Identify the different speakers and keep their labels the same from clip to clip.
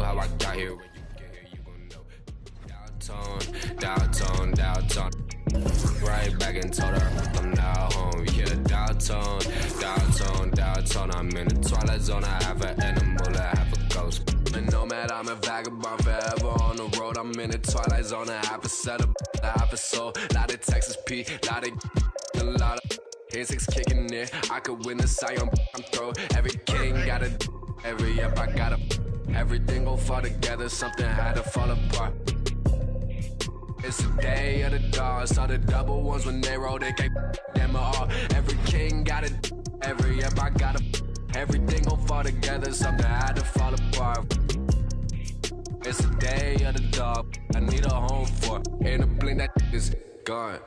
Speaker 1: how I got here. When you get here, you gon' know. Downtown. Right back and told her I'm now home. Yeah, downtown. I'm in the twilight zone. I have an animal, I have a ghost. And nomad, I'm a vagabond forever on the road. I'm in the twilight zone. I have a setup, I have a soul. Lot of Texas P, lot of insects kicking in. I could win the Sion, I'm throw. Every king got a, every up I got a. Everything gon' fall together, something had to fall apart. It's the day of the dog. Saw the double ones when they roll, they can't them all. Every king got it, every up I got a. Everything gon' fall together, something had to fall apart. It's the day of the dog. I need a home for. In a blink that is gone.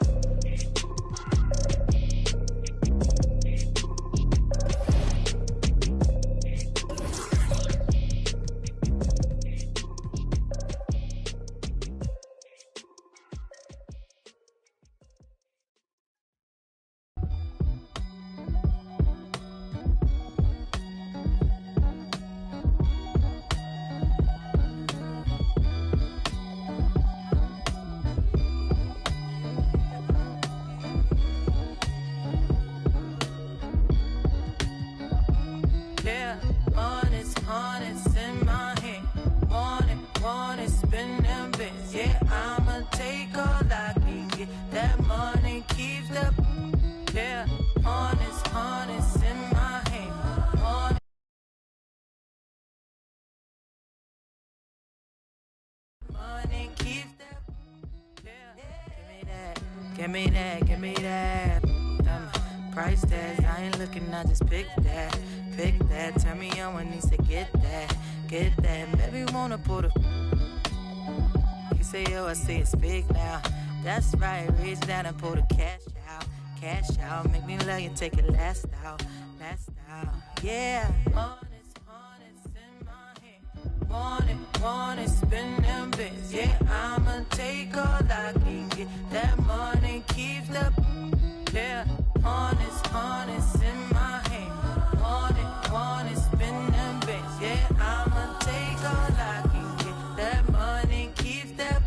Speaker 2: Give me that. Price tags, I ain't looking, I just pick that. Turn me on when he say get that. Baby wanna put a. You say yo, I say it's big now. That's right, reach down and pull the cash out. Make me love you, take it last out. Yeah. Honest in my hand. Want it, spend them bits. Yeah, I'ma take all I can get. That money keeps the. Yeah, honest in my hand. Want it, spend them bits. Yeah, I'ma take all I can get. That money keeps the.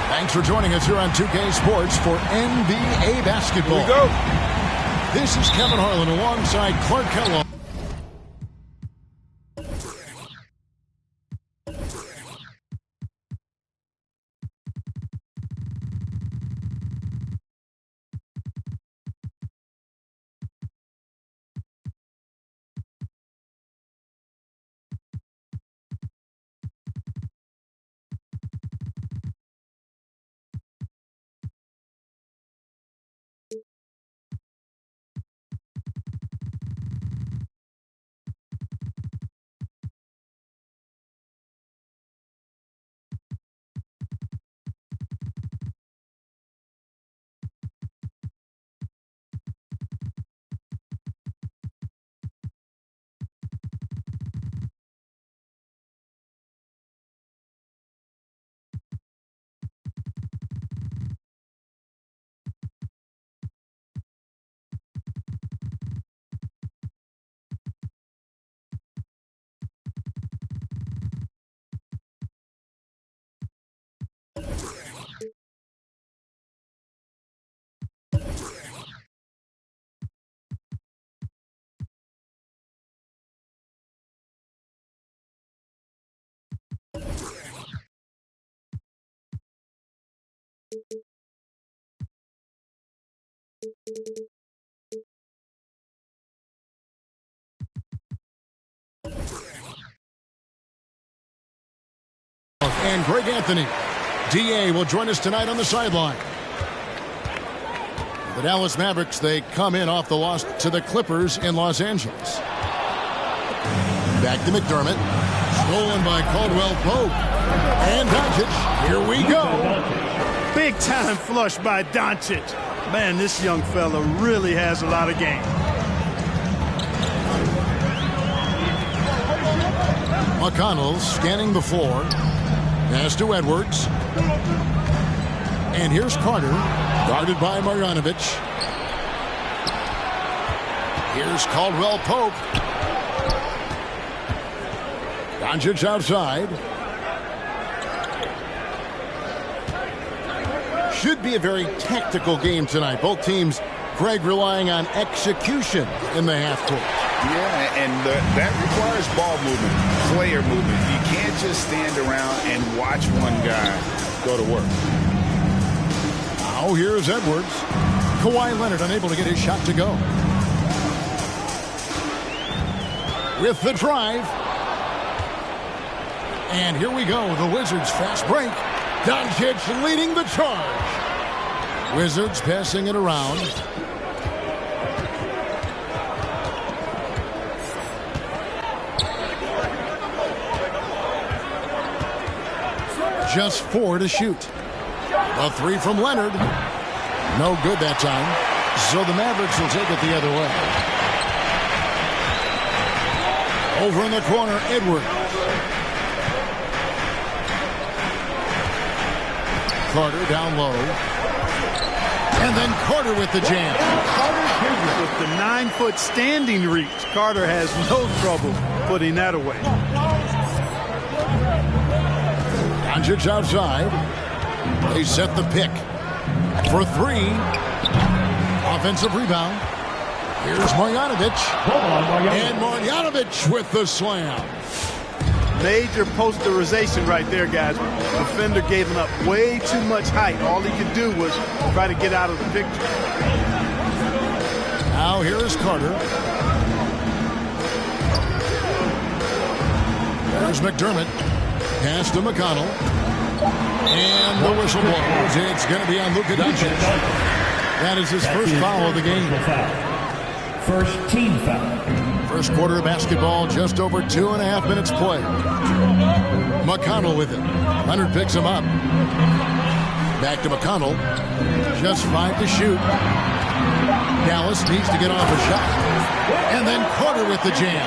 Speaker 3: Thanks for joining us here on 2K Sports for NBA basketball.
Speaker 4: Here we go.
Speaker 3: This is Kevin Harlan alongside Clark Kellogg. And Greg Anthony, DA, will join us tonight on the sideline. The Dallas Mavericks, they come in off the loss to the Clippers in Los Angeles. Back to McDermott. Stolen by Caldwell Pope. And Doncic. Here we go.
Speaker 4: Big time flush by Doncic. Man, this young fella really has a lot of game.
Speaker 3: McConnell scanning the floor. Pass to Edwards. And here's Carter. Guarded by Marjanovic. Here's Caldwell Pope. Doncic outside. Should be a very tactical game tonight. Both teams, Greg, relying on execution in the half court.
Speaker 5: Yeah, and that requires ball movement, player movement. You can't just stand around and watch one guy go to work.
Speaker 3: Now here's Edwards. Kawhi Leonard unable to get his shot to go. With the drive. And here we go. The Wizards fast break. Doncic leading the charge. Wizards passing it around. Just 4 to shoot. A 3 from Leonard. No good that time. So the Mavericks will take it the other way. Over in the corner, Edwards. Carter down low. And then Carter with the jam.
Speaker 4: With the 9-foot standing reach, Carter has no trouble putting that away.
Speaker 3: Doncic outside. They set the pick for 3. Offensive rebound. Here's Marjanovic. And Marjanovic with the slam.
Speaker 4: Major posterization right there, guys. The defender gave him up way too much height. All he could do was try to get out of the picture.
Speaker 3: Now here is Carter. There's McDermott. Pass to McConnell. And the whistle blows. It's going to be on Luka Doncic. That is his first foul of the game.
Speaker 6: First team foul.
Speaker 3: First quarter of basketball, just over 2.5 minutes play. McConnell with it. Leonard picks him up. Back to McConnell. Just 5 to shoot. Dallas needs to get off a shot. And then Carter with the jam.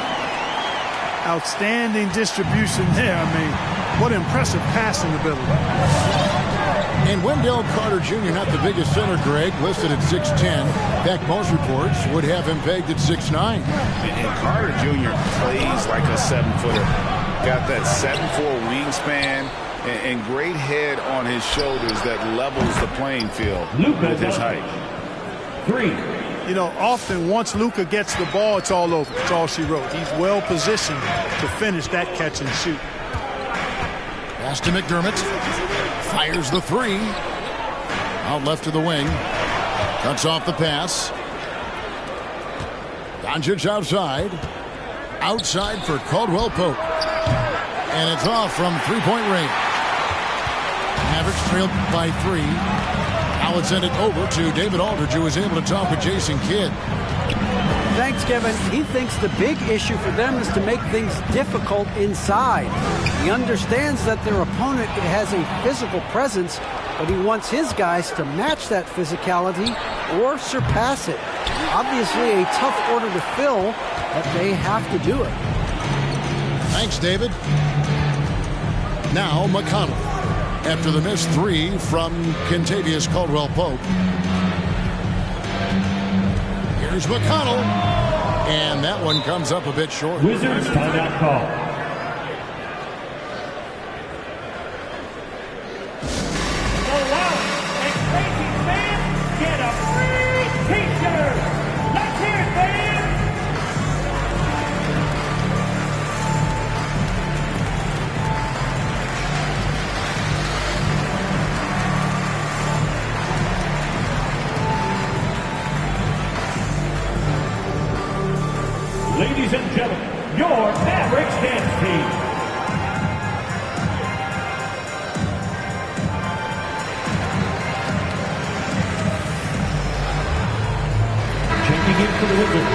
Speaker 4: Outstanding distribution there. I mean, what impressive passing ability.
Speaker 3: And Wendell Carter Jr., not the biggest center, Greg, listed at 6'10". In fact, most reports would have him pegged at 6'9".
Speaker 5: And Carter Jr. plays like a 7-footer. Got that 7'4" wingspan and great head on his shoulders that levels the playing field with his height.
Speaker 6: 3.
Speaker 4: You know, often once Luka gets the ball, it's all over. It's all she wrote. He's well positioned to finish that catch and shoot.
Speaker 3: Pass to McDermott. Fires the 3. Out left to the wing. Cuts off the pass. Doncic outside. Outside for Caldwell Pope. And it's off from 3-point range. Mavericks trailed by 3. Now it's sent it over to David Aldridge, who was able to talk with Jason Kidd.
Speaker 7: Thanks, Kevin. He thinks the big issue for them is to make things difficult inside. He understands that their opponent has a physical presence, but he wants his guys to match that physicality or surpass it. Obviously a tough order to fill, but they have to do it.
Speaker 3: Thanks, David. Now McConnell. After the missed 3 from Kentavious Caldwell-Pope. Here's McConnell. And that one comes up a bit short.
Speaker 6: Wizards timeout call. the Wizards.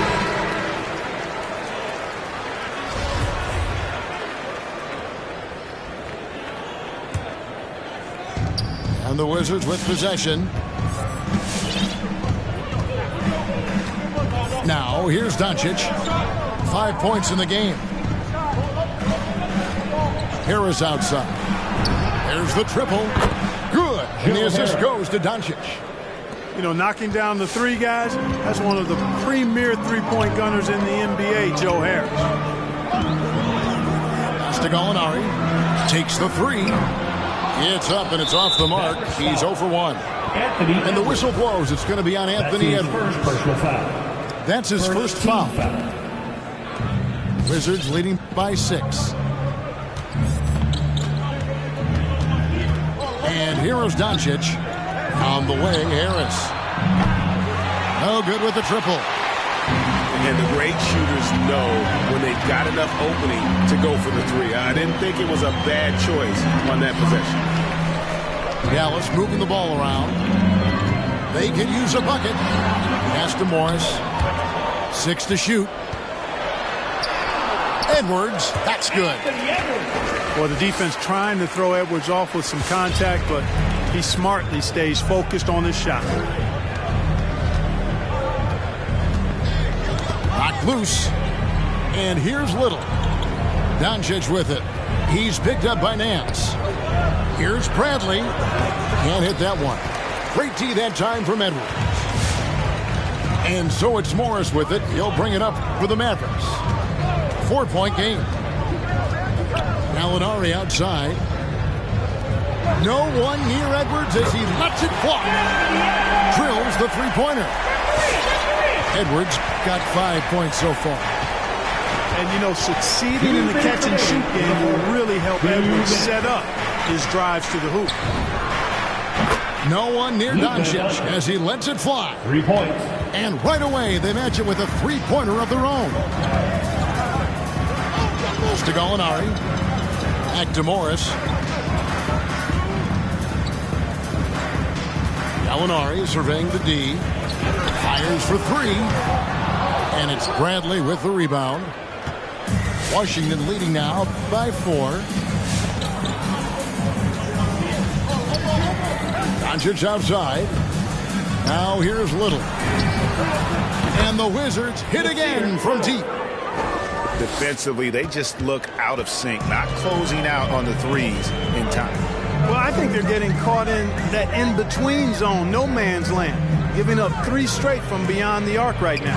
Speaker 3: And the Wizards with possession. Now, here's Doncic. 5 points in the game. Harris outside. There's the triple. Good. And the assist goes to Doncic.
Speaker 4: You know, knocking down the three, guys, that's one of the premier three-point gunners in the NBA, Joe Harris.
Speaker 3: Pass to Gallinari. Takes the three. It's up and it's off the mark. He's 0 for 1. And the whistle blows. It's going to be on Anthony Edwards. That's his first foul. Wizards leading by 6. And here's Doncic. On the wing, Harris. No good with the triple.
Speaker 5: And the great shooters know when they've got enough opening to go for the three. I didn't think it was a bad choice on that possession.
Speaker 3: Dallas moving the ball around. They can use a bucket. Pass to Morris. 6 to shoot. Edwards, that's good.
Speaker 4: Well, the defense trying to throw Edwards off with some contact, but he smartly stays focused on his shot.
Speaker 3: Knocked loose. And here's Little. Doncic with it. He's picked up by Nance. Here's Bradley. Can't hit that one. Great tee that time from Edwards. And so it's Morris with it. He'll bring it up for the Mavericks. 4-point game. Gallinari outside. No one near Edwards as he lets it fly. Drills the three-pointer. Edwards got 5 points so far.
Speaker 4: And, you know, succeeding in the catch-and-shoot game will really help Edwards set up his drives to the hoop.
Speaker 3: No one near Doncic as he lets it fly.
Speaker 6: 3 points.
Speaker 3: And right away, they match it with a three-pointer of their own. Goes to Gallinari. Back to Morris. Gallinari surveying the D. Fires for 3. And it's Bradley with the rebound. Washington leading now by 4. Doncic outside. Now here's Little. And the Wizards hit again from deep.
Speaker 5: Defensively, they just look out of sync, not closing out on the threes in time.
Speaker 4: Well, I think they're getting caught in that in-between zone, no man's land, giving up 3 straight from beyond the arc right now.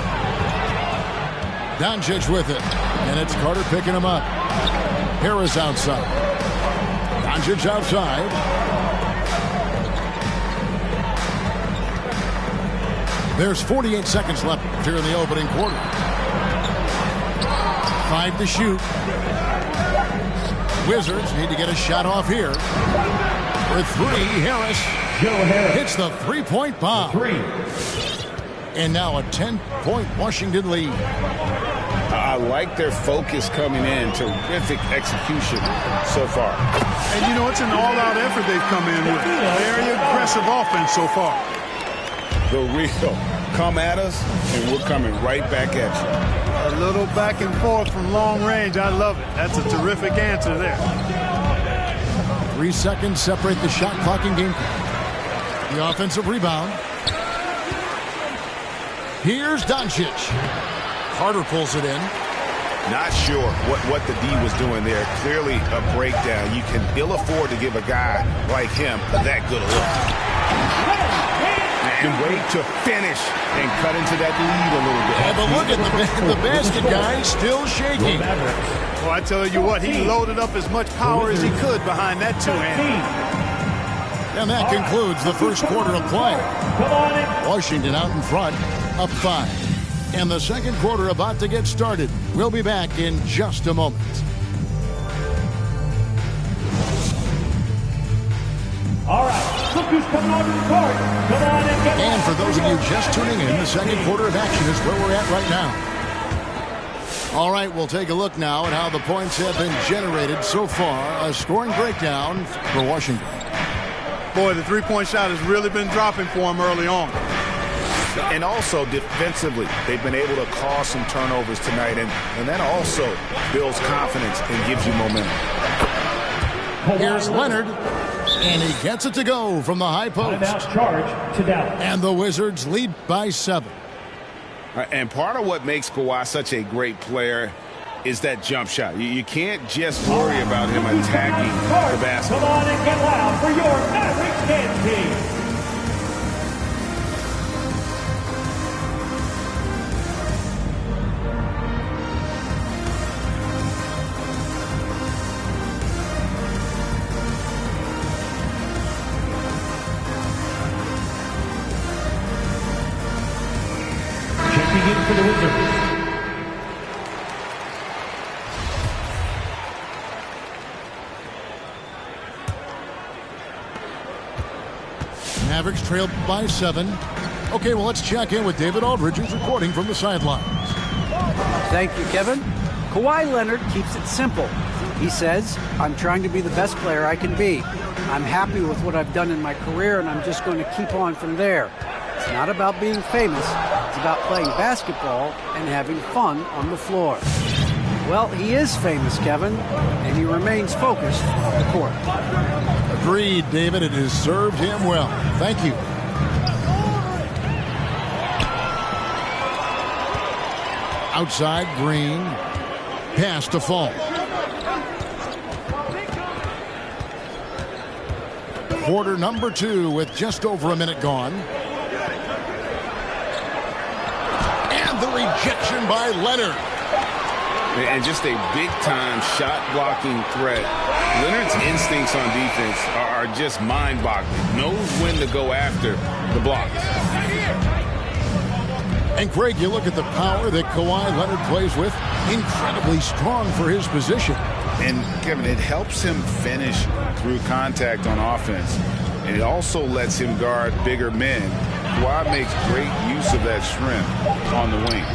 Speaker 3: Doncic with it, and it's Carter picking him up. Harris outside. Doncic outside. There's 48 seconds left here in the opening quarter. 5 to shoot. Wizards need to get a shot off here. For 3, Harris hits the three-point bomb. And now a 10-point Washington lead.
Speaker 5: I like their focus coming in. Terrific execution so far.
Speaker 4: And, you know, it's an all-out effort they've come in with. Very aggressive offense so far.
Speaker 5: The real. Come at us, and we're coming right back at you.
Speaker 4: A little back and forth from long range. I love it. That's a terrific answer there.
Speaker 3: 3 seconds separate the shot clock and game. The offensive rebound. Here's Doncic. Carter pulls it in.
Speaker 5: Not sure what the D was doing there. Clearly a breakdown. You can ill afford to give a guy like him that good a look. And wait to finish and cut into that lead a little bit.
Speaker 3: Yeah, but look at the basket guy still shaking.
Speaker 4: Well, I tell you what, he loaded up as much power as he could behind that two-hand.
Speaker 3: And that concludes the first quarter of play. Washington out in front, up 5. And the second quarter about to get started. We'll be back in just a moment.
Speaker 6: All right, look who's coming onto the court. Come on and get
Speaker 3: And for those of you just tuning in, the second quarter of action is where we're at right now. All right, we'll take a look now at how the points have been generated so far. A scoring breakdown for Washington.
Speaker 4: Boy, the three-point shot has really been dropping for him early on.
Speaker 5: And also defensively, they've been able to cause some turnovers tonight, and that also builds confidence and gives you momentum.
Speaker 3: Here's Leonard, and he gets it to go from the high post.
Speaker 6: Timeout charge to Dallas.
Speaker 3: And the Wizards lead by 7.
Speaker 5: And part of what makes Kawhi such a great player is that jump shot. You can't just worry about him attacking the basket.
Speaker 6: Come on and get loud for your Mavericks dance team. Checking in for the Wizards.
Speaker 3: Mavericks trailed by 7. Okay, well, let's check in with David Aldridge, who's reporting from the sidelines.
Speaker 7: Thank you, Kevin. Kawhi Leonard keeps it simple. He says, I'm trying to be the best player I can be. I'm happy with what I've done in my career, and I'm just going to keep on from there. It's not about being famous. It's about playing basketball and having fun on the floor. Well, he is famous, Kevin, and he remains focused on the court.
Speaker 3: Agreed, David. It has served him well. Thank you. Outside, Green. Pass to Fall. Quarter number 2 with just over a minute gone. And the rejection by Leonard.
Speaker 5: And just a big-time shot-blocking threat. Leonard's instincts on defense are just mind-boggling. Knows when to go after the blocks.
Speaker 3: And, Craig, you look at the power that Kawhi Leonard plays with. Incredibly strong for his position.
Speaker 5: And, Kevin, it helps him finish through contact on offense. And it also lets him guard bigger men. Kawhi makes great use of that strength on the wing.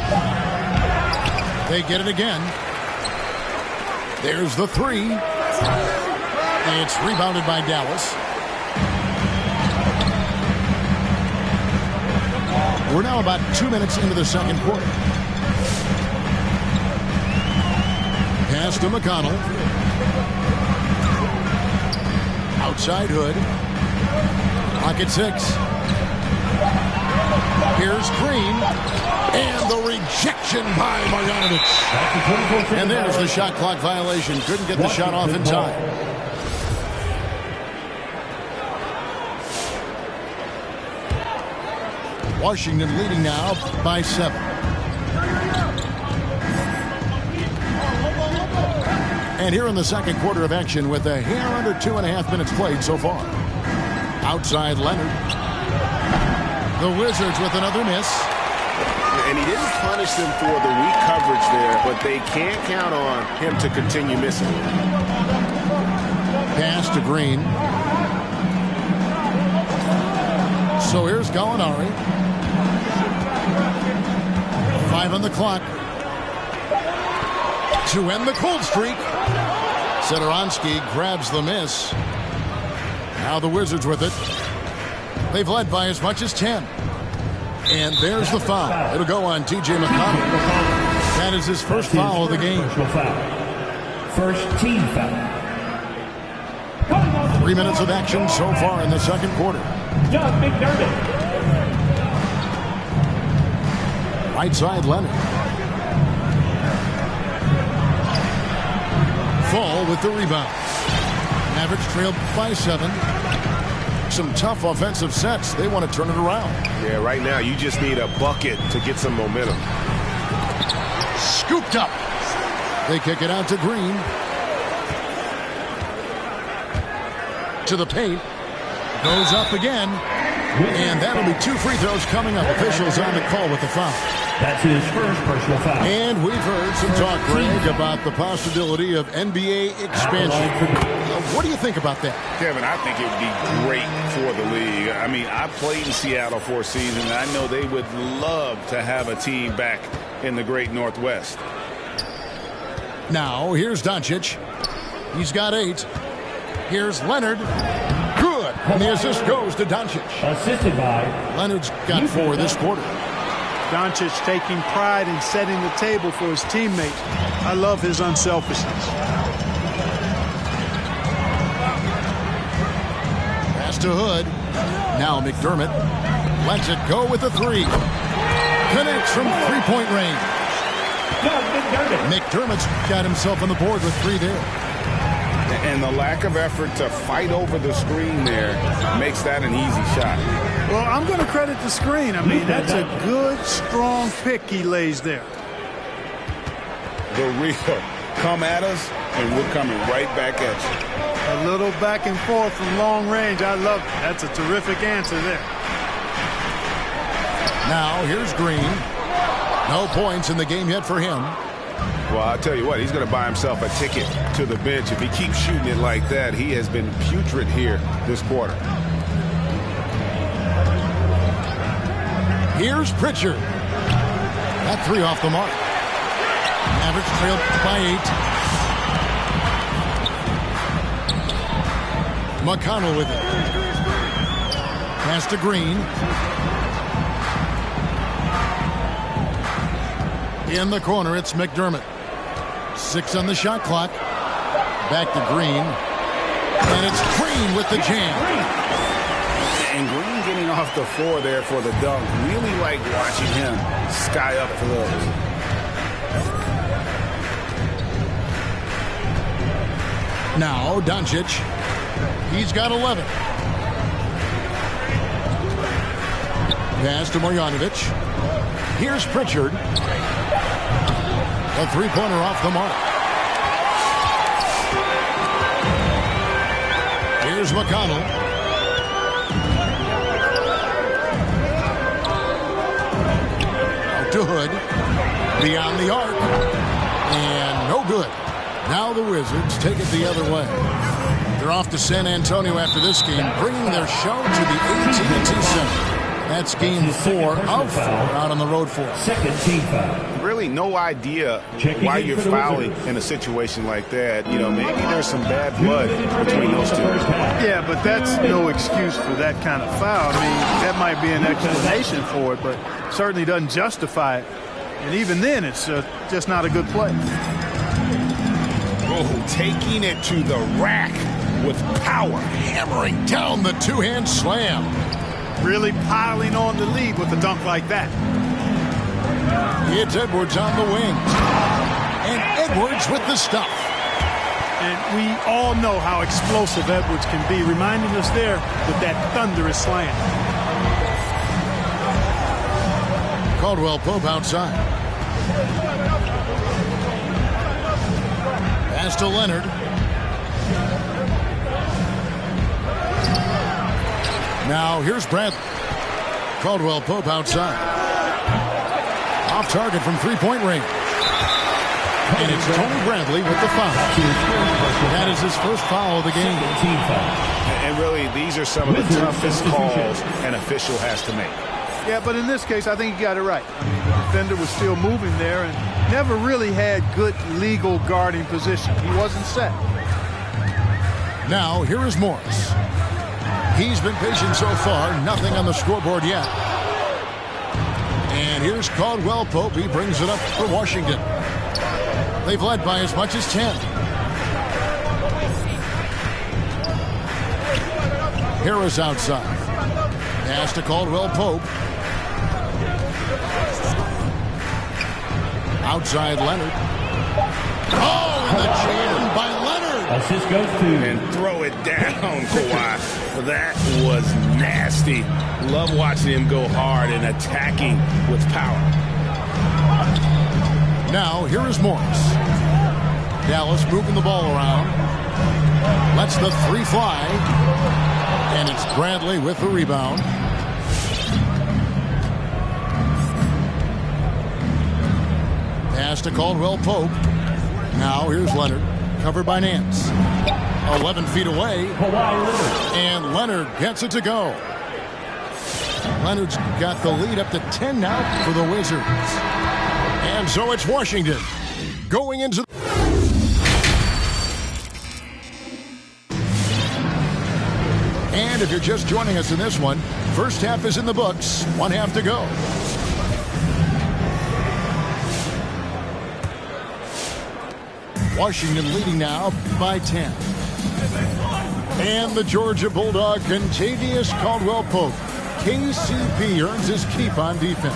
Speaker 3: They get it again. There's the 3. It's rebounded by Dallas. We're now about 2 minutes into the second quarter. Pass to McConnell. Outside Hood. Clock at 6. Here's Green. And the rejection by Marjanovic. And there's the shot clock violation. Couldn't get the shot off in time. Washington leading now by 7. And here in the second quarter of action with a hair under 2.5 minutes played so far. Outside Leonard. The Wizards with another miss.
Speaker 8: And he didn't punish them for the weak coverage there, but they can't count on him to continue missing.
Speaker 3: Pass to Green. So here's Gallinari. 5 on the clock. To end the cold streak. Satoransky grabs the miss. Now the Wizards with it. They've led by as much as 10. And there's the foul. It'll go on T.J. McConnell. That is his first foul of the game.
Speaker 6: First team foul.
Speaker 3: 3 minutes of action so far in the second quarter.
Speaker 6: Doug McDermott.
Speaker 3: Right side Leonard. Fall with the rebound. Mavericks trailed by 7. Some tough offensive sets. They want to turn it around.
Speaker 8: Yeah, right now you just need a bucket to get some momentum.
Speaker 3: Scooped up. They kick it out to Green. To the paint. Goes up again. And that'll be 2 free throws coming up. Officials on the call with the foul.
Speaker 6: That's his first personal foul.
Speaker 3: And we've heard some talk, Greg, about the possibility of NBA expansion. What do you think about that?
Speaker 5: Kevin, I think it would be great for the league. I mean, I played in Seattle for a season, and I know they would love to have a team back in the great Northwest.
Speaker 3: Now, here's Doncic. He's got 8. Here's Leonard. Good. And the assist goes to Doncic.
Speaker 6: Assisted by
Speaker 3: Leonard's got 4 this quarter.
Speaker 4: Doncic taking pride in setting the table for his teammates. I love his unselfishness.
Speaker 3: Pass to Hood. Now McDermott lets it go with a 3. Connects from three-point range. McDermott's got himself on the board with 3 there.
Speaker 5: And the lack of effort to fight over the screen there makes that an easy shot.
Speaker 4: Well, I'm going to credit the screen. I mean, that's a good, strong pick he lays there.
Speaker 5: The real come at us, and we're coming right back at you.
Speaker 4: A little back and forth from long range. I love it. That's a terrific answer there.
Speaker 3: Now here's Green. No points in the game yet for him.
Speaker 5: Well, I'll tell you what, he's going to buy himself a ticket to the bench. If he keeps shooting it like that, he has been putrid here this quarter.
Speaker 3: Here's Pritchard. That 3 off the mark. Mavericks trailed by 8. McConnell with it. Pass to Green. In the corner, it's McDermott. 6 on the shot clock. Back to Green. And it's Green with the jam.
Speaker 5: And Green getting off the floor there for the dunk. Really like watching him sky up for those.
Speaker 3: Now Doncic. He's got 11. Pass to Marjanovic. Here's Pritchard. A 3-pointer off the mark. Here's McConnell. Out to Hood. Beyond the arc. And no good. Now the Wizards take it the other way. They're off to San Antonio after this game, bringing their show to the AT&T Center. That's game 4 of 4 out on the road for us.
Speaker 6: Second team foul.
Speaker 5: Really no idea why you're fouling in a situation like that. You know, maybe there's some bad blood between those two.
Speaker 4: Yeah, but that's no excuse for that kind of foul. I mean, that might be an explanation for it, but certainly doesn't justify it. And even then, it's just not a good play.
Speaker 5: Oh, taking it to the rack with power.
Speaker 3: Hammering down the 2-hand slam.
Speaker 4: Really piling on the lead with a dunk like that.
Speaker 3: It's Edwards on the wings. And Edwards with the stuff.
Speaker 4: And we all know how explosive Edwards can be, reminding us there with that thunderous slam.
Speaker 3: Caldwell Pope outside. Pass to Leonard. Now here's Bradley. Caldwell Pope outside. Off target from three-point range. And it's Tony Bradley with the foul. That is his first foul of the game.
Speaker 5: And really, these are some of the toughest calls an official has to make.
Speaker 4: Yeah, but in this case, I think he got it right. I mean, the defender was still moving there and never really had good legal guarding position. He wasn't set.
Speaker 3: Now, here is Morris. He's been patient so far. Nothing on the scoreboard yet. And here's Caldwell Pope. He brings it up for Washington. They've led by as much as 10. Harris outside. Pass to Caldwell Pope. Outside Leonard. Oh, and the jam by Leonard.
Speaker 6: Assist goes to.
Speaker 5: And throw it down, Kawhi. That was nasty. Love watching him go hard and attacking with power.
Speaker 3: Now, here is Morris. Dallas moving the ball around. Lets the three fly. And it's Bradley with the rebound. Pass to Caldwell Pope. Now, here's Leonard. Covered by Nance. 11 feet away. And Leonard gets it to go. Leonard's got the lead up to 10 now for the Wizards. And so it's Washington going into the... And if you're just joining us in this one, first half is in the books. 1 half to go. Washington leading now by 10. And the Georgia Bulldog, Contavious Caldwell-Pope. KCP earns his keep on defense.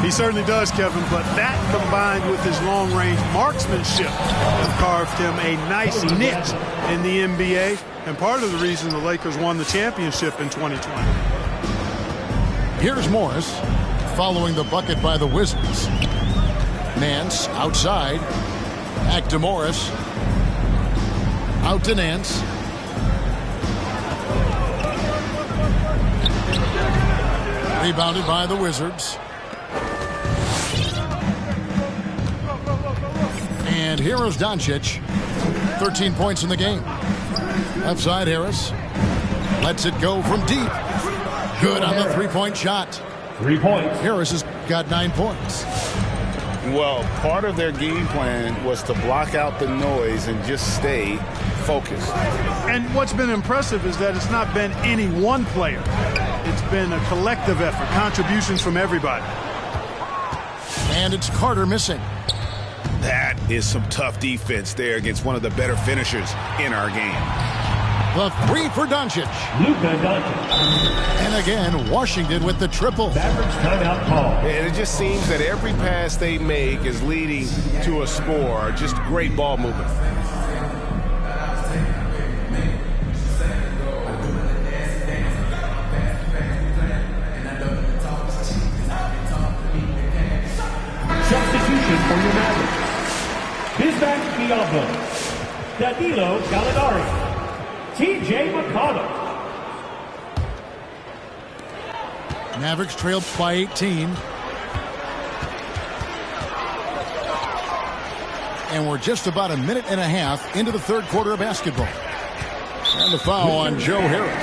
Speaker 4: He certainly does, Kevin, but that combined with his long-range marksmanship has carved him a nice niche in the NBA, and part of the reason the Lakers won the championship in 2020.
Speaker 3: Here's Morris following the bucket by the Wizards. Nance outside. Back to Morris. Out to Nance. Rebounded by the Wizards. And here is Doncic. 13 points in the game. Left side, Harris. Lets it go from deep. Good on the three-point shot.
Speaker 6: 3 points.
Speaker 3: Harris has got 9 points.
Speaker 5: Well, part of their game plan was to block out the noise and just stay focused.
Speaker 4: And what's been impressive is that it's not been any one player. It's been a collective effort, contributions from everybody.
Speaker 3: And it's Carter missing.
Speaker 5: That is some tough defense there against one of the better finishers in our game.
Speaker 3: The three for Doncic.
Speaker 6: Luka Doncic.
Speaker 3: And again, Washington with the triple.
Speaker 6: Mavericks timeout call.
Speaker 8: And it just seems that every pass they make is leading to a score. Just great ball movement.
Speaker 6: Substitution for your Mavericks. Bismack Biyombo. Danilo Gallinari. TJ McConnell.
Speaker 3: Mavericks trailed by 18. And we're just about a minute and a half into the third quarter of basketball. And the foul on Joe Harris.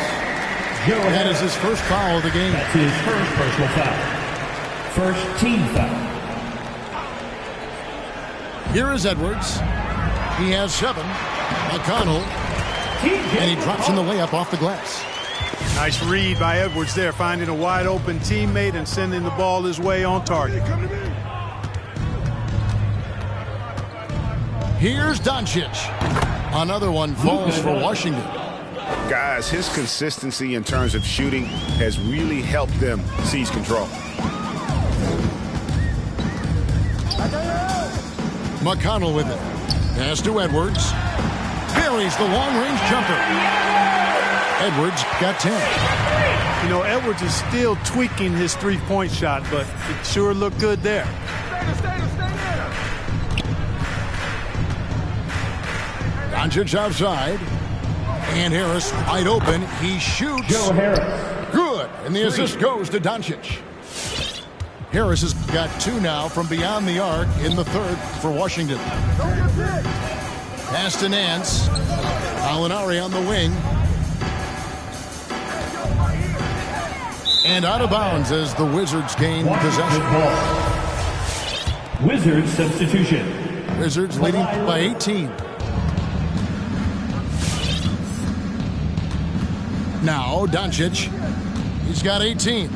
Speaker 3: That is his first foul of the game.
Speaker 6: That's his first personal foul. First team foul.
Speaker 3: Here is Edwards. He has 7. McConnell. And he drops in the layup off the glass.
Speaker 4: Nice read by Edwards there, finding a wide open teammate and sending the ball his way on target.
Speaker 3: Here's Doncic. Another one falls for Washington.
Speaker 5: Guys, his consistency in terms of shooting has really helped them seize control.
Speaker 3: McConnell with it. Pass to Edwards. Buries the long-range jumper. Edwards got 10.
Speaker 4: You know, Edwards is still tweaking his three-point shot, but it sure looked good there.
Speaker 3: Doncic outside. And Harris wide open. He shoots.
Speaker 6: Joe Harris.
Speaker 3: Good. And the assist goes to Doncic. Harris has got 2 now from beyond the arc in the third for Washington. Pass to Nance. Gallinari on the wing. And out of bounds as the Wizards gain possession.
Speaker 6: Wizards substitution.
Speaker 3: Wizards leading by 18. Now Doncic. He's got 18.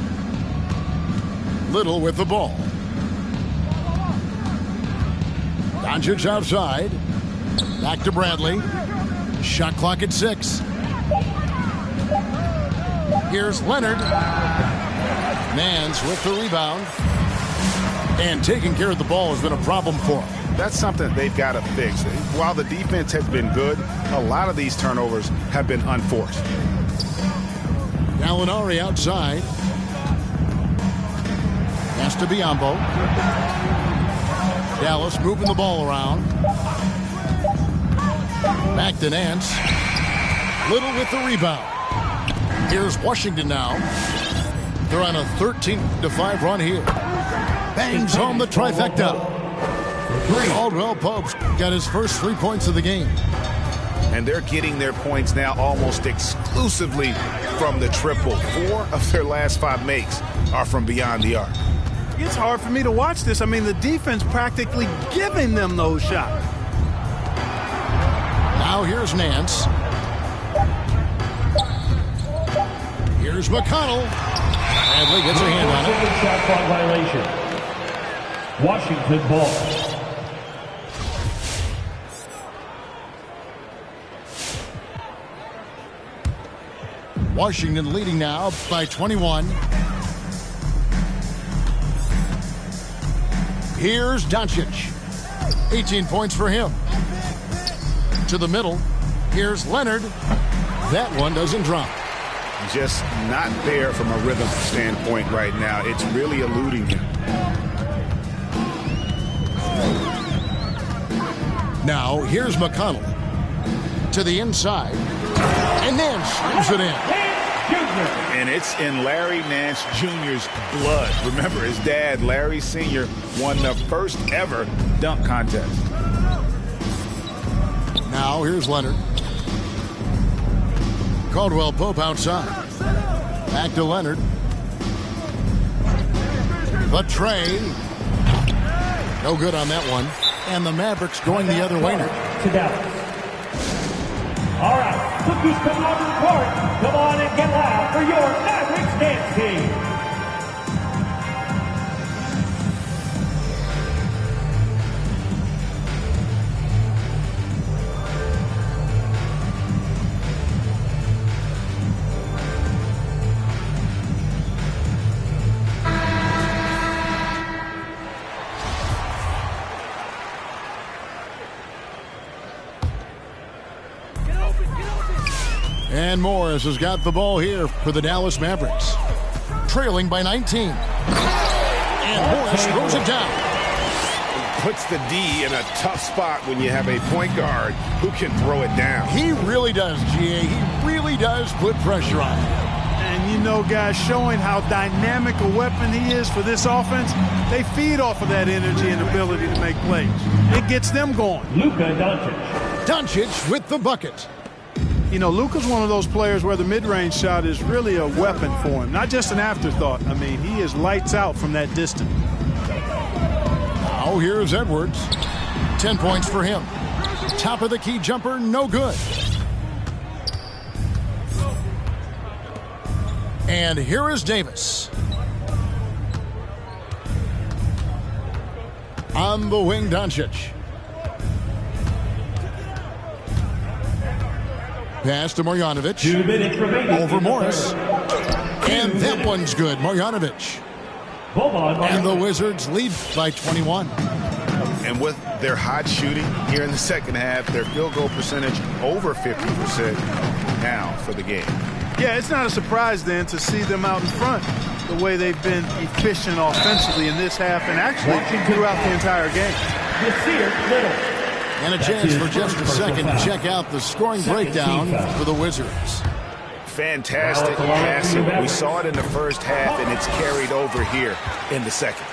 Speaker 3: Little with the ball. Doncic outside. Back to Bradley. Shot clock at 6. Here's Leonard. Nance with the rebound. And taking care of the ball has been a problem for him.
Speaker 5: That's something they've got to fix. While the defense has been good, a lot of these turnovers have been unforced.
Speaker 3: Gallinari outside. Pass to Biyombo. Dallas moving the ball around. Back to Nance. Little with the rebound. Here's Washington now. They're on a 13-5 run here. Bangs home the trifecta. Caldwell-Pope's got his first 3 points of the game.
Speaker 5: And they're getting their points now almost exclusively from the triple. 4 of their last 5 makes are from beyond the arc.
Speaker 4: It's hard for me to watch this. I mean, the defense practically giving them those shots.
Speaker 3: Now here's Nance. Here's McConnell. Bradley gets a hand on it.
Speaker 6: Shot clock violation. Washington ball.
Speaker 3: Washington leading now by 21. Here's Doncic. 18 points for him. To the middle. Here's Leonard. That one doesn't drop.
Speaker 5: Just not there from a rhythm standpoint right now. It's really eluding him.
Speaker 3: Now, here's McConnell. To the inside. And then slams it in.
Speaker 5: And it's in Larry Nance Jr.'s blood. Remember, his dad, Larry Sr., won the first ever dunk contest.
Speaker 3: Now, here's Leonard. Caldwell Pope outside. Back to Leonard. The tray. No good on that one. And the Mavericks going the other way now.
Speaker 6: To Dallas. All right, look who's coming onto the court. Come on and get loud for your Mavericks dance team.
Speaker 3: And Morris has got the ball here for the Dallas Mavericks. Trailing by 19. And Morris throws it down.
Speaker 5: Puts the D in a tough spot when you have a point guard who can throw it down.
Speaker 3: He really does, GA. He really does put pressure on him.
Speaker 4: And you know, guys, showing how dynamic a weapon he is for this offense, they feed off of that energy and ability to make plays. It gets them going.
Speaker 6: Luka Doncic.
Speaker 3: Doncic with the bucket.
Speaker 4: You know, Luka's one of those players where the mid-range shot is really a weapon for him, not just an afterthought. I mean, he is lights out from that distance.
Speaker 3: Now here's Edwards. 10 points for him. Top of the key jumper, no good. And here is Davis. On the wing, Doncic. Pass to Marjanovic.
Speaker 6: 2 minutes remaining.
Speaker 3: Over Morris. And that one's good. Marjanovic. And the Wizards lead by 21.
Speaker 5: And with their hot shooting here in the second half, their field goal percentage over 50% now for the game.
Speaker 4: Yeah, it's not a surprise then to see them out in front the way they've been efficient offensively in this half and actually throughout the entire game.
Speaker 3: And a chance for just a second to check out the scoring breakdown for the Wizards.
Speaker 5: Fantastic passing. We saw it in the first half, and it's carried over here in the second.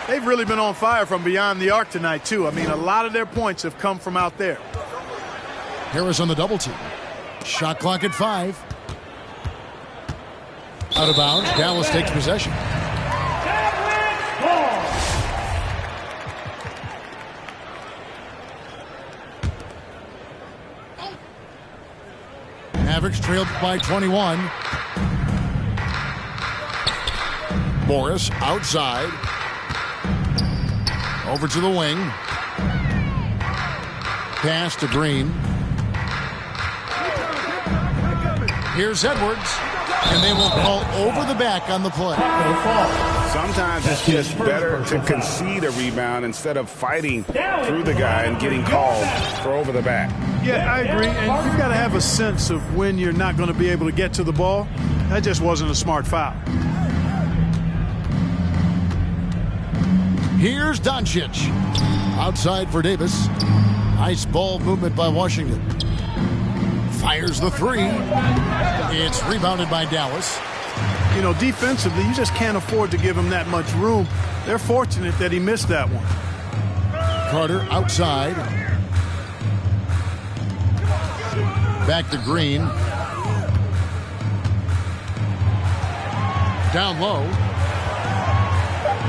Speaker 4: They've really been on fire from beyond the arc tonight, too. I mean, a lot of their points have come from out there.
Speaker 3: Harris on the double team. Shot clock at 5. Out of bounds. Dallas takes possession. Mavericks trailed by 21. Morris outside. Over to the wing. Pass to Green. Here's Edwards. And they will call over the back on the play.
Speaker 5: Sometimes it's just better to concede a rebound instead of fighting through the guy and getting called for over the back.
Speaker 4: Yeah, I agree. And you've got to have a sense of when you're not going to be able to get to the ball. That just wasn't a smart foul.
Speaker 3: Here's Doncic. Outside for Davis. Nice ball movement by Washington. Fires the three. It's rebounded by Dallas.
Speaker 4: You know, defensively, you just can't afford to give him that much room. They're fortunate that he missed that one.
Speaker 3: Carter outside. Back to Green. Down low.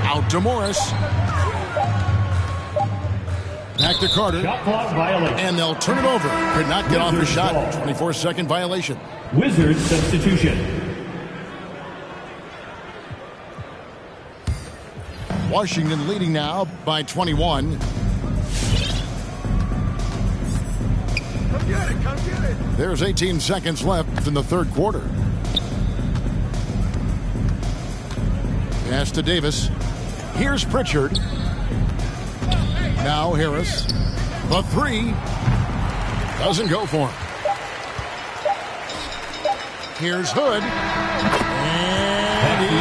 Speaker 3: Out to Morris. Back to Carter.
Speaker 6: Shot clock violation.
Speaker 3: And they'll turn it over. Could not get off the shot. 24-second violation.
Speaker 6: Wizards substitution.
Speaker 3: Washington leading now by 21.
Speaker 8: Come get it.
Speaker 3: There's 18 seconds left in the third quarter. Pass to Davis. Here's Pritchard. Now Harris. The three. Doesn't go for him. Here's Hood. And he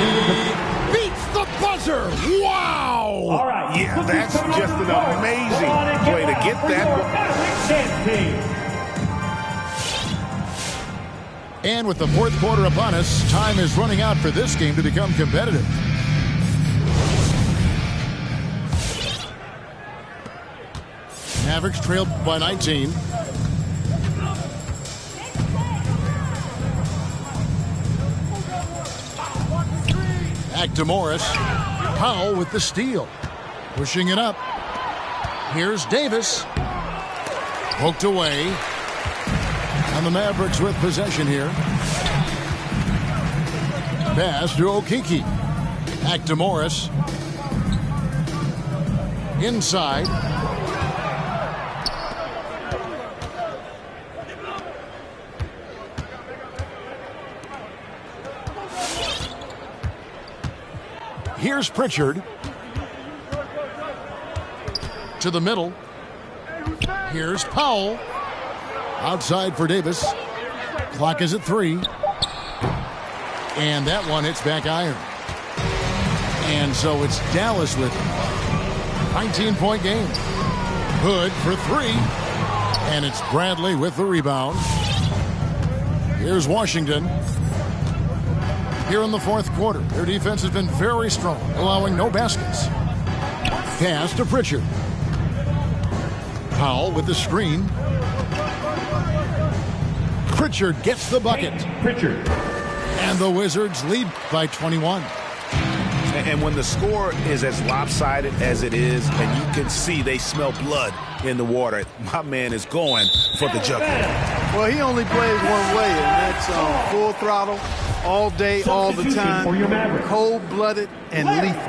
Speaker 3: beats the buzzer. Wow!
Speaker 6: All right.
Speaker 5: Yeah, that's just an amazing way to get that.
Speaker 3: And with the fourth quarter upon us, time is running out for this game to become competitive. Mavericks trailed by 19. Back to Morris. Powell with the steal. Pushing it up. Here's Davis. Poked away. And the Mavericks with possession here. Pass to Okeke. Back to Morris. Inside. Here's Pritchard. To the middle. Here's Powell. Outside for Davis. Clock is at 3. And that one hits back iron. And so it's Dallas with it. 19-point game. Hood for 3. And it's Bradley with the rebound. Here's Washington. Here in the fourth quarter, their defense has been very strong, allowing no baskets. Pass to Pritchard. Powell with the screen. Pritchard gets the bucket.
Speaker 6: Pritchard.
Speaker 3: And the Wizards lead by 21.
Speaker 5: And when the score is as lopsided as it is, and you can see they smell blood in the water, my man is going for the jugular.
Speaker 4: Well, he only plays one way, and that's full throttle, all day, all the time, cold-blooded and lethal.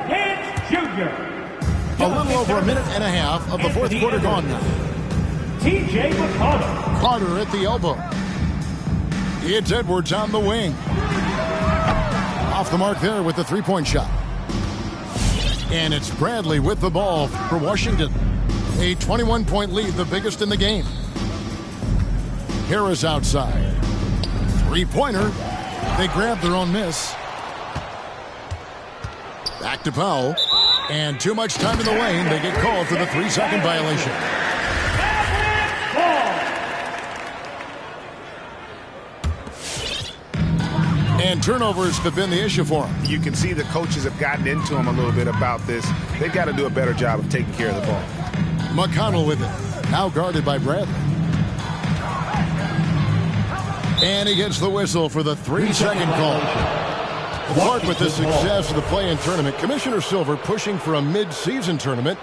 Speaker 3: A little over a minute and a half of the fourth quarter gone now.
Speaker 6: TJ McConnell.
Speaker 3: Carter at the elbow. It's Edwards on the wing. Off the mark there with the three-point shot. And it's Bradley with the ball for Washington. A 21-point lead, the biggest in the game. Harris outside. Three-pointer. They grab their own miss. Back to Powell. And too much time in the lane. They get called for the 3-second violation. And turnovers have been the issue for him.
Speaker 5: You can see the coaches have gotten into him a little bit about this. They've got to do a better job of taking care of the ball.
Speaker 3: McConnell with it. Now guarded by Bradley. And he gets the whistle for the 3-second call. Apart with the success of the play-in tournament, Commissioner Silver pushing for a mid-season tournament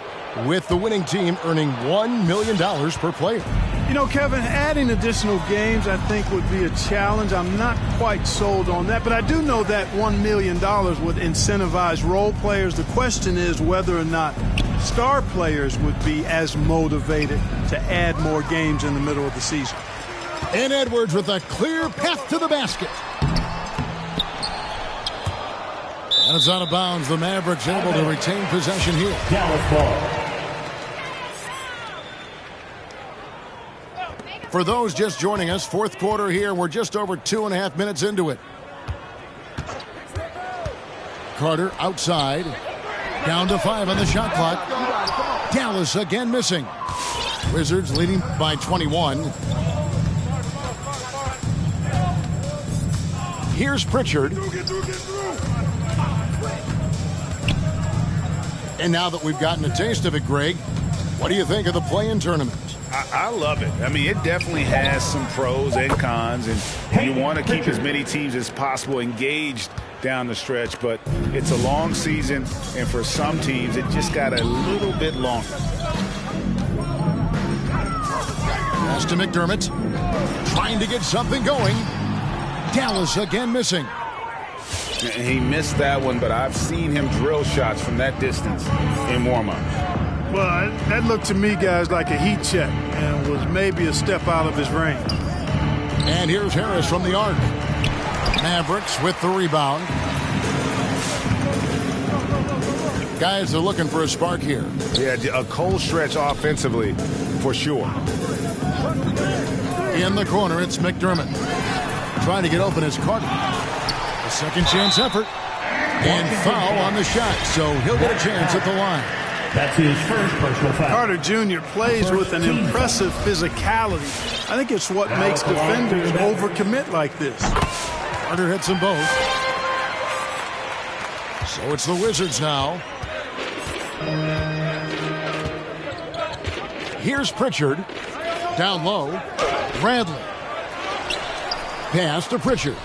Speaker 3: with the winning team earning $1 million per player.
Speaker 4: You know, Kevin, adding additional games I think would be a challenge. I'm not quite sold on that, but I do know that $1 million would incentivize role players. The question is whether or not star players would be as motivated to add more games in the middle of the season.
Speaker 3: And Edwards with a clear path to the basket. And it's out of bounds. The Mavericks able to retain possession here.
Speaker 6: Dallas ball.
Speaker 3: For those just joining us, fourth quarter here. We're just over 2.5 minutes into it. Carter outside. Down to 5 on the shot clock. Dallas again missing. Wizards leading by 21. Here's Pritchard. And now that we've gotten a taste of it, Greg, what do you think of the play-in tournament?
Speaker 5: I love it. I mean, it definitely has some pros and cons, and you want to keep as many teams as possible engaged down the stretch, but it's a long season, and for some teams, it just got a little bit longer.
Speaker 3: Pass to McDermott. Trying to get something going. Dallas again missing.
Speaker 5: And he missed that one, but I've seen him drill shots from that distance in warm-up.
Speaker 4: Well, that looked to me, guys, like a heat check and was maybe a step out of his range.
Speaker 3: And here's Harris from the arc. Mavericks with the rebound. Guys are looking for a spark here.
Speaker 8: Yeah, a cold stretch offensively, for sure.
Speaker 3: In the corner, it's McDermott. Trying to get open is Carter. A second chance effort. And foul on the shot, so he'll get a chance at the line.
Speaker 6: That's his first personal foul.
Speaker 4: Carter Jr. plays with an impressive physicality. I think it's what makes defenders overcommit like this.
Speaker 3: Carter hits them both. So it's the Wizards now. Here's Pritchard. Down low. Bradley. Pass to Pritchard.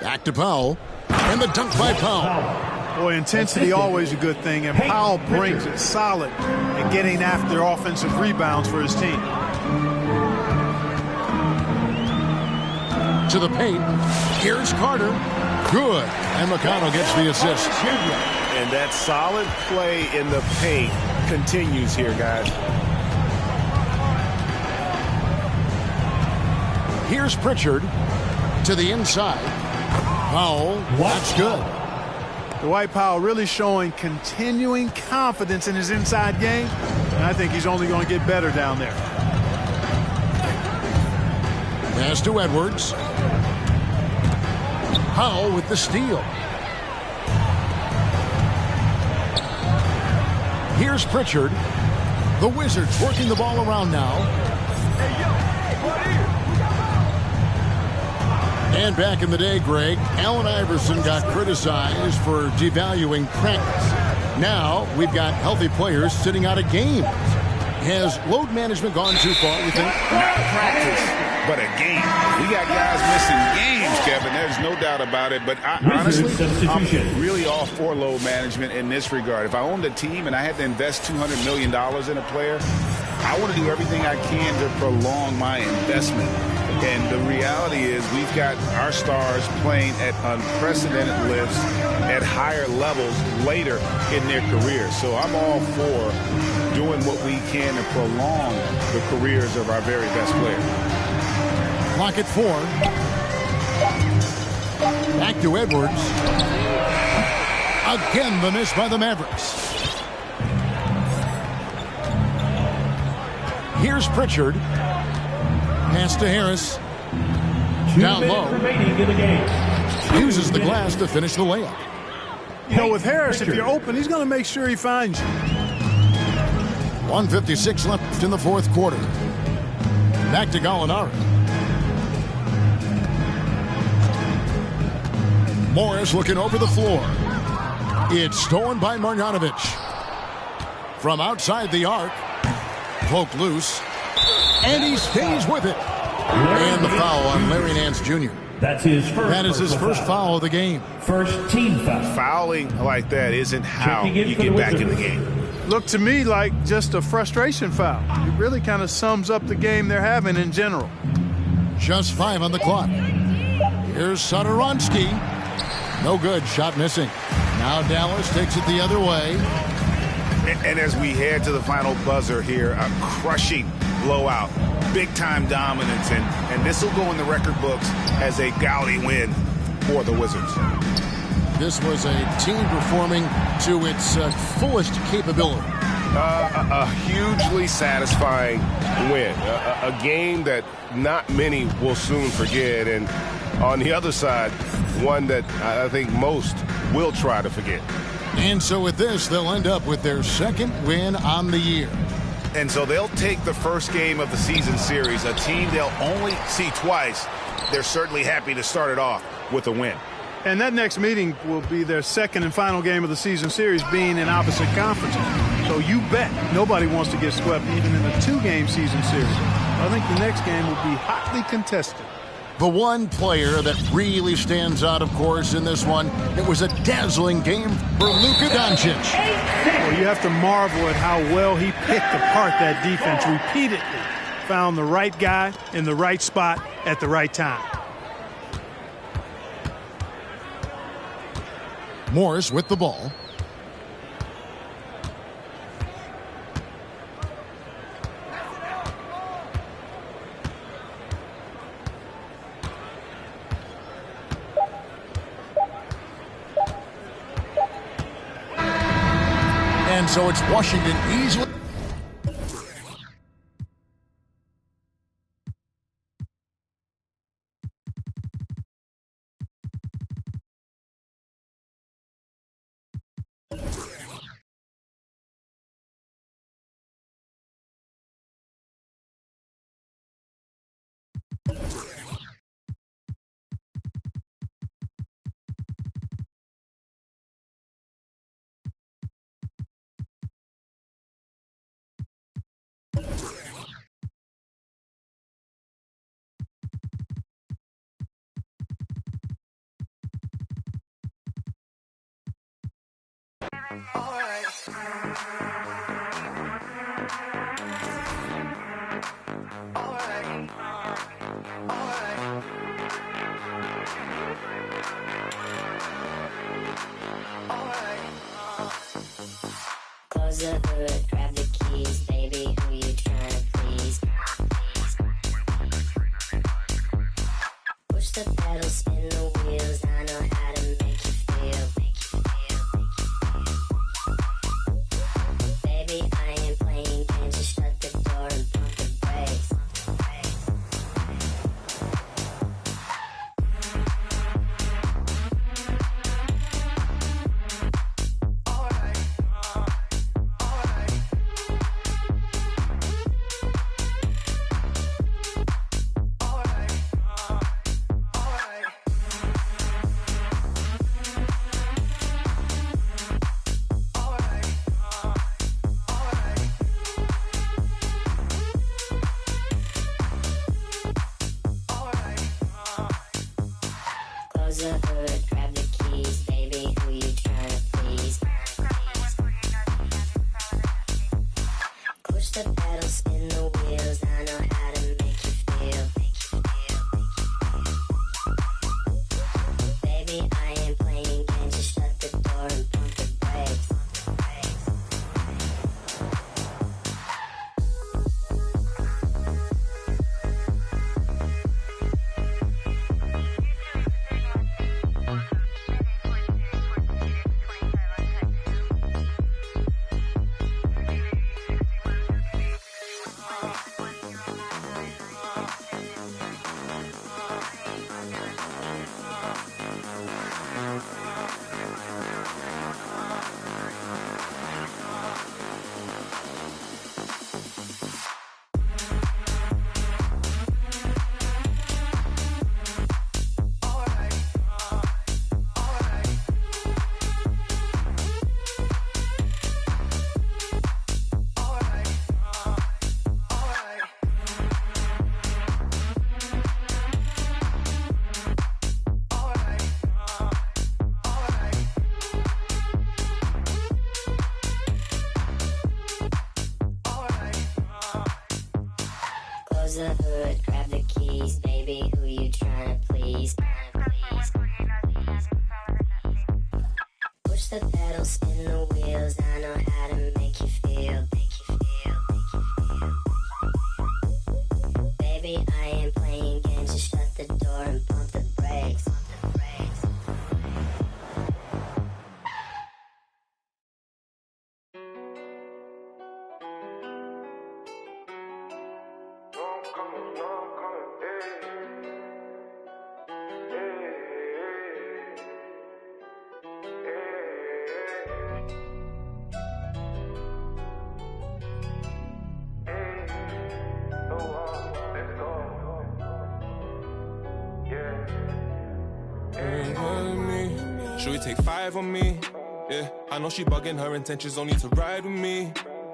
Speaker 3: Back to Powell. And the dunk by Powell.
Speaker 4: Boy, intensity always a good thing, and Powell brings it solid in getting after offensive rebounds for his team.
Speaker 3: To the paint. Here's Carter. Good. And McConnell gets the assist.
Speaker 8: And that solid play in the paint continues here, guys.
Speaker 3: Here's Pritchard to the inside. Powell, that's good.
Speaker 4: Dwight Powell really showing continuing confidence in his inside game, and I think he's only going to get better down there.
Speaker 3: Pass to Edwards. Powell with the steal. Here's Pritchard. The Wizards working the ball around now. And back in the day, Greg, Allen Iverson got criticized for devaluing practice. Now we've got healthy players sitting out of games. Has load management gone too far, you think?
Speaker 5: Not practice, but a game. We got guys missing games, Kevin. There's no doubt about it. But honestly, I'm really all for load management in this regard. If I owned a team and I had to invest $200 million in a player, I want to do everything I can to prolong my investment. And the reality is we've got our stars playing at unprecedented lifts at higher levels later in their careers. So I'm all for doing what we can to prolong the careers of our very best players.
Speaker 3: Clock at 4. Back to Edwards. Again, the miss by the Mavericks. Here's Pritchard. Pass to Harris. Down low. Uses the glass to finish the layup.
Speaker 4: You know, with Harris, if you're open, he's going to make sure he finds you.
Speaker 3: 1:56 left in the fourth quarter. Back to Gallinari. Morris looking over the floor. It's stolen by Marjanovic. From outside the arc. Poked loose. And he stays with it. And the foul on Larry Nance Jr.
Speaker 6: That's his first.
Speaker 3: That is his first foul of the game.
Speaker 6: First team foul.
Speaker 8: Fouling like that isn't how you get back in the game.
Speaker 4: Looked to me like just a frustration foul. It really kind of sums up the game they're having in general.
Speaker 3: Just 5 on the clock. Here's Satoransky. No good. Shot missing. Now Dallas takes it the other way.
Speaker 5: And as we head to the final buzzer here, a crushing blowout, big-time dominance, and this will go in the record books as a gaudy win for the Wizards.
Speaker 3: This was a team performing to its fullest capability.
Speaker 8: A hugely satisfying win, a game that not many will soon forget, and on the other side, one that I think most will try to forget.
Speaker 3: And so with this, they'll end up with their second win on the year.
Speaker 5: And so they'll take the first game of the season series, a team they'll only see twice. They're certainly happy to start it off with a win.
Speaker 4: And that next meeting will be their second and final game of the season series, being in opposite conferences. So you bet nobody wants to get swept even in a 2-game season series. I think the next game will be hotly contested.
Speaker 3: The one player that really stands out, of course, in this one, it was a dazzling game for Luka Doncic.
Speaker 4: Well, you have to marvel at how well he picked apart that defense repeatedly. Found the right guy in the right spot at the right time.
Speaker 3: Morris with the ball. And so it's Washington easily.
Speaker 9: Close the hood, grab the keys, baby, who you trying to please? Push the pedal, spin the wheels, I know how to make you feel. Baby, I ain't playing games, just shut the door and pump the brakes. Close the hood, grab the keys, baby, who you trying to please? Push the pedal, spin the wheels, I know how to make you feel. Baby, I ain't playing games, just shut the door and pump the brakes. Close the hood, grab the keys, baby, who you trying to please? Push the pedal, spin the wheels, I know how to make you feel. Baby, I ain't playing games, just shut the door and pump the brakes.
Speaker 10: Should we take 5 on me? Yeah, I know she bugging, her intentions only to ride with me.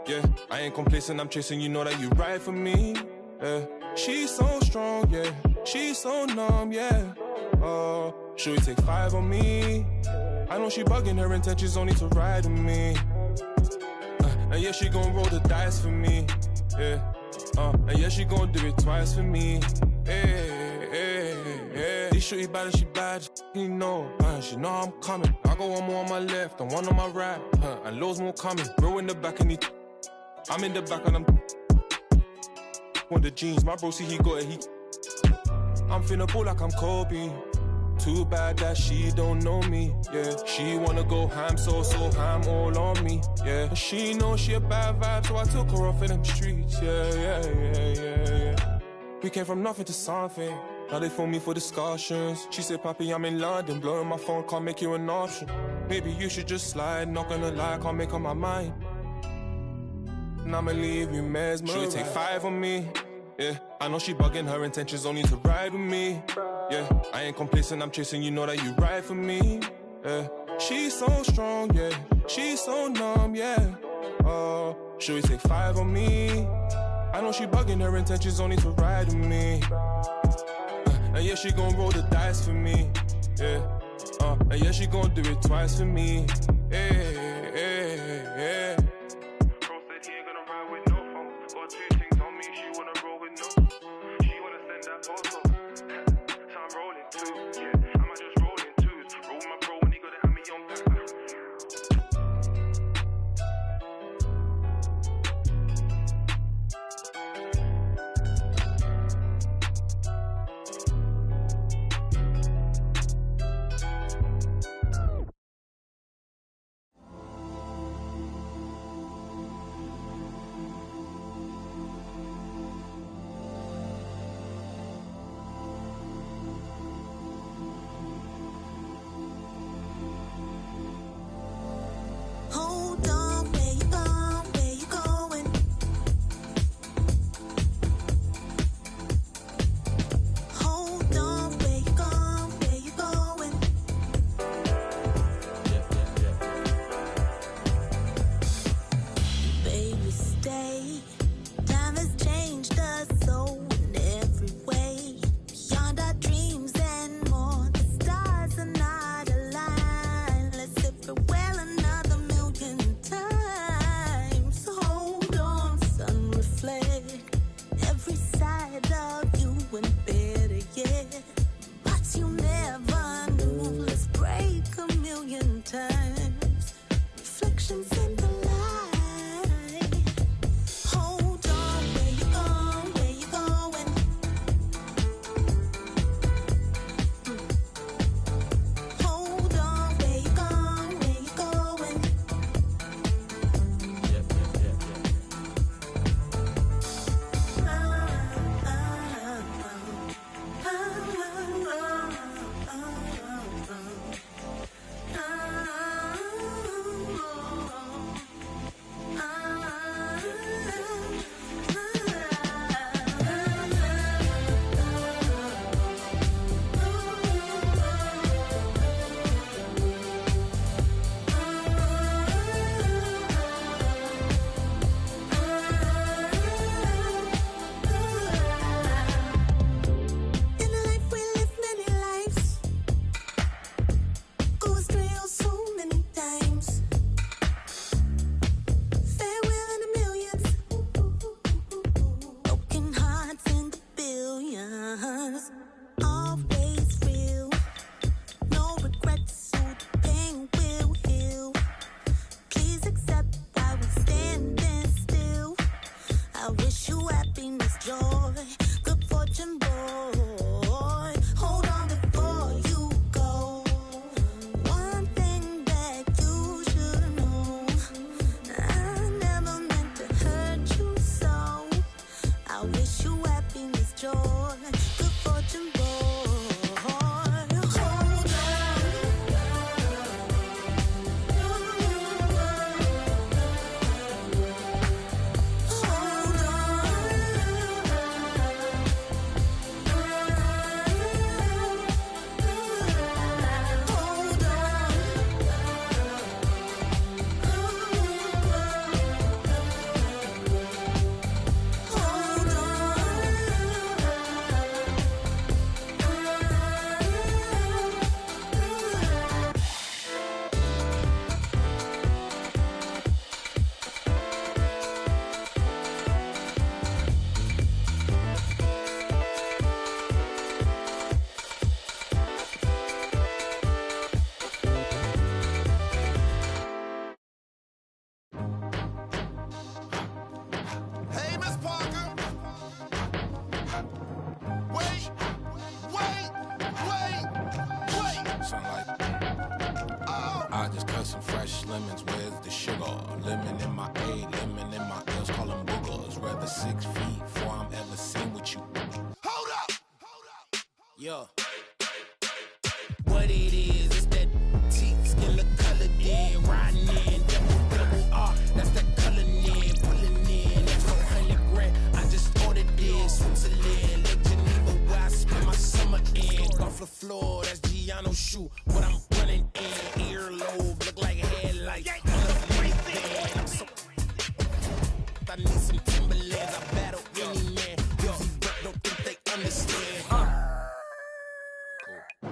Speaker 10: Yeah, I ain't complacent, I'm chasing, you know that you ride for me. Yeah, she's so strong, yeah, she's so numb, yeah. Oh, should we take 5 on me? I know she bugging, her intentions only to ride with me. And yeah, she gon' roll the dice for me. Yeah, and yeah, she gon' do it twice for me. Hey, hey, hey. shorty bad and she bad, you know, she know I'm coming. I got one more on my left and one on my right, and loads more coming. Bro in the back and I'm in the back and I'm on the jeans. My bro see he got it, I'm finna ball like I'm Kobe. Too bad that she don't know me, yeah. She wanna go ham, so ham all on me, yeah. And she know she a bad vibe, so I took her off in them streets, yeah. We came from nothing to something. Now they phone me for discussions. She said, Papi, I'm in London, blowing my phone, can't make you an option. Maybe you should just slide, not gonna lie, can't make up my mind. And I'ma leave you mesmerized. She take 5 on me, yeah. I know she bugging, her intentions only to ride with me, yeah. I ain't complacent, I'm chasing, you know that you ride for me, yeah. She's so strong, yeah. She's so numb, yeah. Should we take 5 on me? I know she bugging, her intentions only to ride with me. And yeah, she gon' roll the dice for me, yeah. And yeah, she gon' do it twice for me, yeah.
Speaker 11: Bro said he ain't gonna ride with no phone. Got 2 things on me, she wanna roll with no. She wanna send that photo. So I'm rolling too, yeah. I might just roll in twos. Roll with my bro when he got it at me on back.
Speaker 12: I just cut some fresh lemons, where's the sugar? Lemon in my A, lemon in my L's, call them boogers. Rather 6 feet before I'm ever seen with you.
Speaker 13: Hold up!
Speaker 12: Yo. What it is that teeth skin look colored in, riding in, double R, that's that coloring in, pulling in, that 400 grand, I just ordered this, Switzerland, Lake Geneva, where I spend my summer in, off the floor, that's Giano shoe, what I'm running in, earlobe, look like headlights, on a minivan, I'm so, I need some Timberlands, I battle any man, don't think they understand,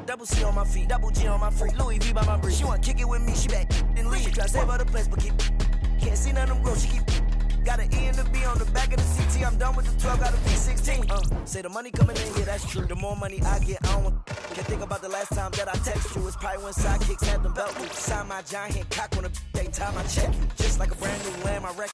Speaker 14: Double C on my feet, double G on my freak, Louis V by my brief. She wanna kick it with me, she back and leave. She try to save her the place, but can't see none of them grow. She keep got an E and a B on the back of the CT. I'm done with the 12, got a V16. Say the money coming in, yeah, that's true. The more money I get, I don't want. Can't think about the last time that I text you. It's probably when sidekicks had them belt loops. Sign my giant cock on the day time I check you. Just like a brand new lamb, I wreck.